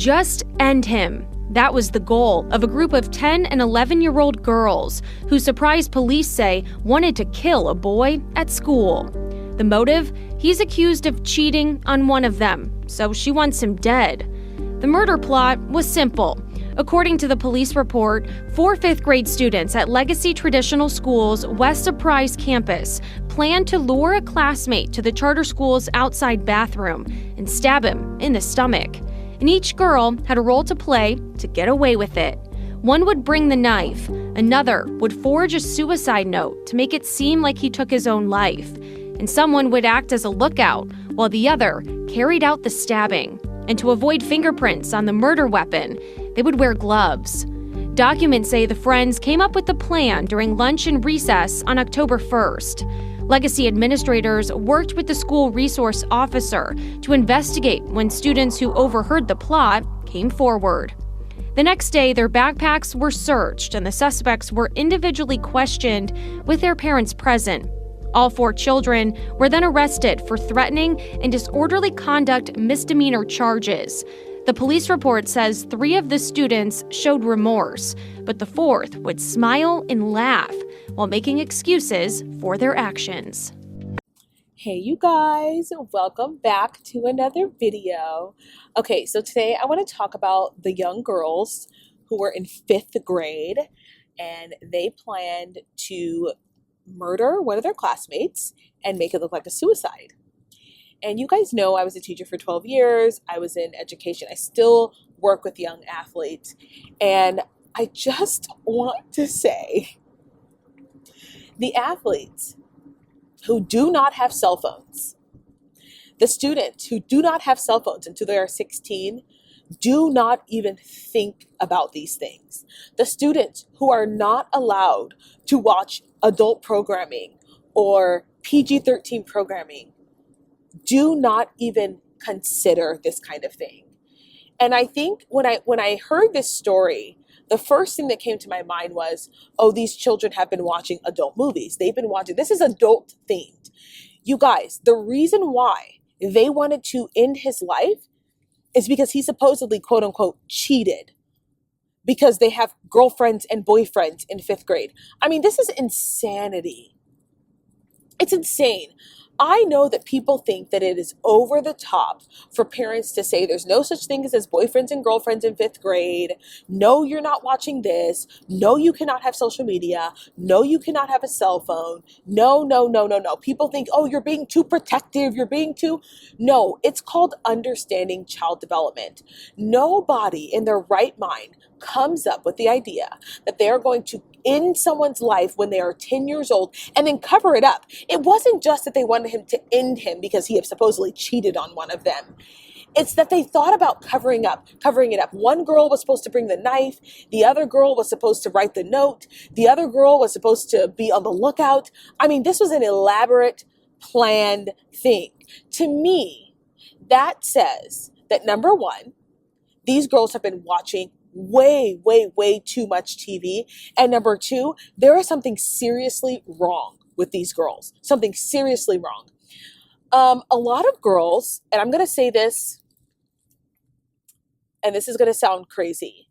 Just end him. That was the goal of a group of 10 and 11-year-old girls who, surprise police say, wanted to kill a boy at school. The motive? He's accused of cheating on one of them, so she wants him dead. The murder plot was simple. According to the police report, 4 fifth-grade students at Legacy Traditional School's West Surprise campus planned to lure a classmate to the charter school's outside bathroom and stab him in the stomach. And each girl had a role to play to get away with it. One would bring the knife, another would forge a suicide note to make it seem like he took his own life, and someone would act as a lookout while the other carried out the stabbing. And to avoid fingerprints on the murder weapon, they would wear gloves. Documents say the friends came up with the plan during lunch and recess on October 1st. Legacy administrators worked with the school resource officer to investigate when students who overheard the plot came forward. The next day, their backpacks were searched and the suspects were individually questioned with their parents present. All 4 children were then arrested for threatening and disorderly conduct misdemeanor charges. The police report says 3 of the students showed remorse, but the 4th would smile and laugh while making excuses for their actions. Hey you guys, welcome back to another video. Okay, so today I want to talk about the young girls who were in 5th grade and they planned to murder one of their classmates and make it look like a suicide. And you guys know I was a teacher for 12 years. I was in education. I still work with young athletes. And I just want to say, the athletes who do not have cell phones, the students who do not have cell phones until they are 16, do not even think about these things. The students who are not allowed to watch adult programming or PG-13 programming do not even consider this kind of thing. And I think when I heard this story, the first thing that came to my mind was, oh, these children have been watching adult movies. They've been watching, this is adult themed. You guys, the reason why they wanted to end his life is because he supposedly, quote unquote, cheated because they have girlfriends and boyfriends in 5th grade. I mean, this is insanity. It's insane. I know that people think that it is over the top for parents to say there's no such thing as boyfriends and girlfriends in 5th grade. No, you're not watching this. No, you cannot have social media. No, you cannot have a cell phone. No. People think, oh, you're being too protective. You're being too... No, it's called understanding child development. Nobody in their right mind comes up with the idea that they are going to end someone's life when they are 10 years old and then cover it up. It wasn't just that they wanted him to end him because he had supposedly cheated on one of them. It's that they thought about covering it up. One girl was supposed to bring the knife. The other girl was supposed to write the note. The other girl was supposed to be on the lookout. I mean, this was an elaborate, planned thing. To me, that says that number one, these girls have been watching way too much TV. And number 2, there is something seriously wrong with these girls. Something seriously wrong. A lot of girls, and I'm going to say this, and this is going to sound crazy,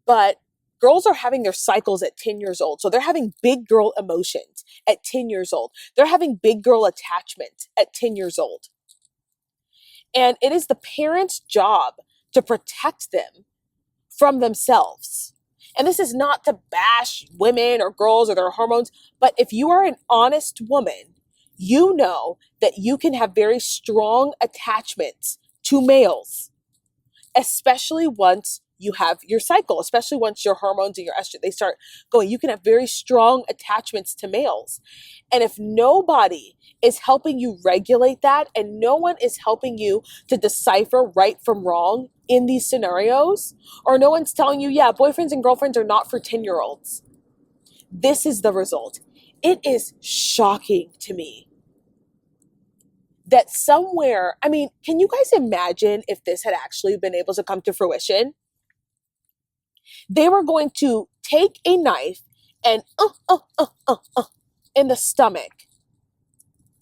but girls are having their cycles at 10 years old. So they're having big girl emotions at 10 years old. They're having big girl attachment at 10 years old. And it is the parents' job to protect them from themselves. And this is not to bash women or girls or their hormones, but if you are an honest woman, you know that you can have very strong attachments to males, especially once you have your cycle, especially once your hormones and your estrogen, they start going, you can have very strong attachments to males. And if nobody is helping you regulate that and no one is helping you to decipher right from wrong in these scenarios, or no one's telling you, yeah, boyfriends and girlfriends are not for 10-year-olds, this is the result. It is shocking to me that somewhere, I mean, can you guys imagine if this had actually been able to come to fruition? They were going to take a knife and in the stomach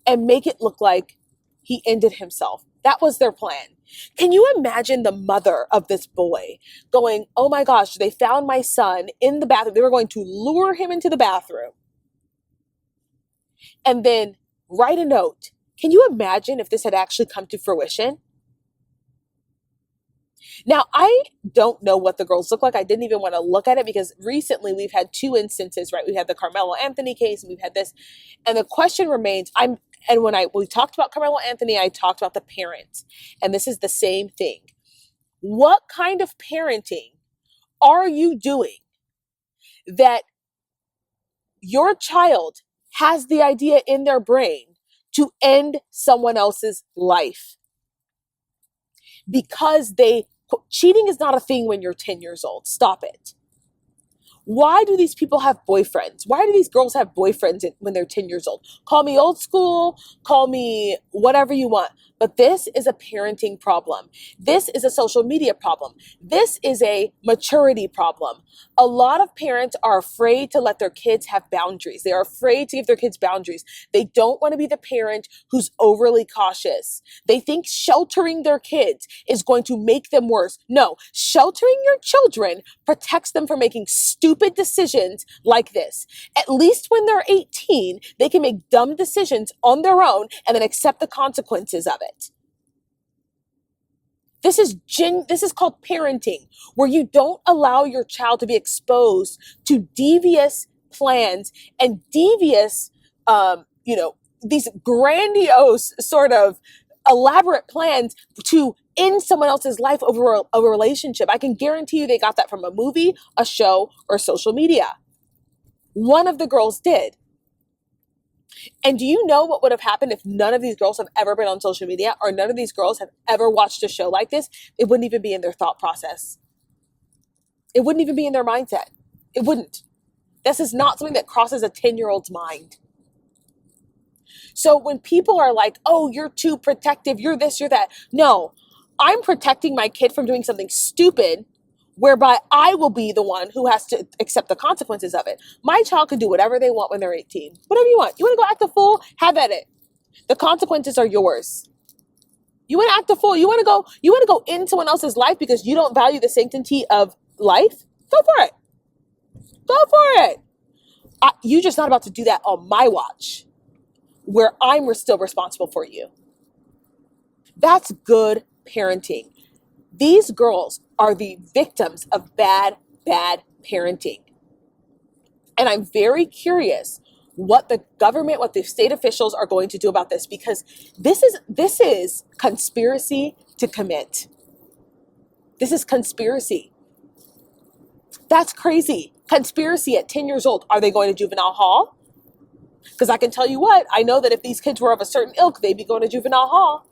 and make it look like he ended himself. That was their plan. Can you imagine the mother of this boy going, oh my gosh, they found my son in the bathroom. They were going to lure him into the bathroom and then write a note. Can you imagine if this had actually come to fruition? Now, I don't know what the girls look like. I didn't even want to look at it because recently we've had two instances, right? We've had the Carmelo Anthony case and we've had this. And the question remains, when we talked about Carmelo Anthony, I talked about the parents. And this is the same thing. What kind of parenting are you doing that your child has the idea in their brain to end someone else's life? Because cheating is not a thing when you're 10 years old. Stop it. Why do these people have boyfriends? Why do these girls have boyfriends when they're 10 years old? Call me old school, call me whatever you want. But this is a parenting problem. This is a social media problem. This is a maturity problem. A lot of parents are afraid to let their kids have boundaries. They are afraid to give their kids boundaries. They don't want to be the parent who's overly cautious. They think sheltering their kids is going to make them worse. No, sheltering your children protects them from making stupid decisions like this. At least when they're 18, they can make dumb decisions on their own and then accept the consequences of it. This is called parenting, where you don't allow your child to be exposed to devious plans and devious, these grandiose sort of elaborate plans to end someone else's life over a relationship. I can guarantee you they got that from a movie, a show, or social media. One of the girls did. And do you know what would have happened if none of these girls have ever been on social media or none of these girls have ever watched a show like this? It wouldn't even be in their thought process. It wouldn't even be in their mindset. It wouldn't. This is not something that crosses a 10-year-old's mind. So when people are like, oh, you're too protective, you're this, you're that. No, I'm protecting my kid from doing something stupid whereby I will be the one who has to accept the consequences of it. My child can do whatever they want when they're 18. Whatever you want. You want to go act a fool? Have at it. The consequences are yours. You want to act a fool? You want to go in someone else's life because you don't value the sanctity of life? Go for it. Go for it. You're just not about to do that on my watch, where I'm still responsible for you. That's good parenting. These girls are the victims of bad parenting. And I'm very curious what the government, what the state officials are going to do about this, because this is conspiracy to commit. This is conspiracy. That's crazy. Conspiracy at 10 years old. Are they going to juvenile hall? Because I can tell you what, I know that if these kids were of a certain ilk, they'd be going to juvenile hall.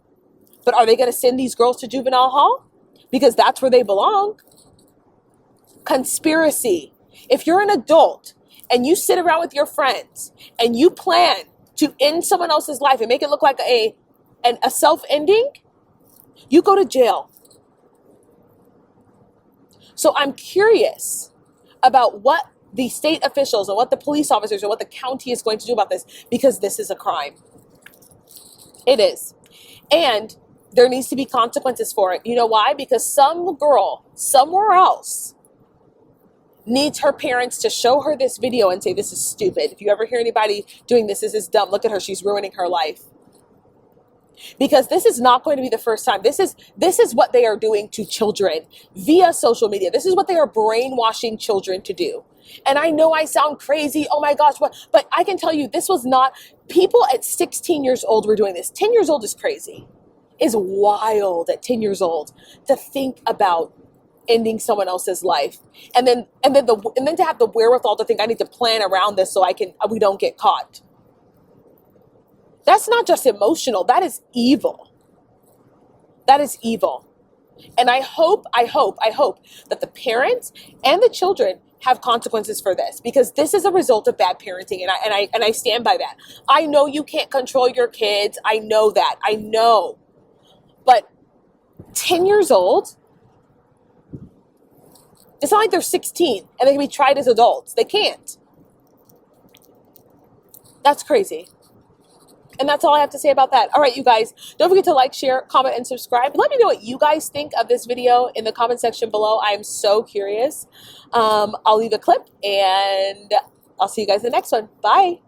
But are they going to send these girls to juvenile hall? Because that's where they belong. Conspiracy. If you're an adult and you sit around with your friends and you plan to end someone else's life and make it look like a self-ending, you go to jail. So I'm curious about what the state officials and what the police officers and what the county is going to do about this, because this is a crime. It is. And there needs to be consequences for it. You know why? Because some girl somewhere else needs her parents to show her this video and say, this is stupid. If you ever hear anybody doing this, this is dumb. Look at her. She's ruining her life. Because this is not going to be the first time. This is what they are doing to children via social media. This is what they are brainwashing children to do. And I know I sound crazy. Oh my gosh. But I can tell you, this was not, people at 16 years old were doing this. 10 years old is crazy. Is wild at 10 years old to think about ending someone else's life. And then to have the wherewithal to think I need to plan around this so we don't get caught. That's not just emotional. That is evil. That is evil. And I hope that the parents and the children have consequences for this, because this is a result of bad parenting. And I stand by that. I know you can't control your kids. I know that. I know. But 10 years old, it's not like they're 16 and they can be tried as adults. They can't. That's crazy. And that's all I have to say about that. All right, you guys, don't forget to like, share, comment, and subscribe. Let me know what you guys think of this video in the comment section below. I am so curious. I'll leave a clip, and I'll see you guys in the next one. Bye.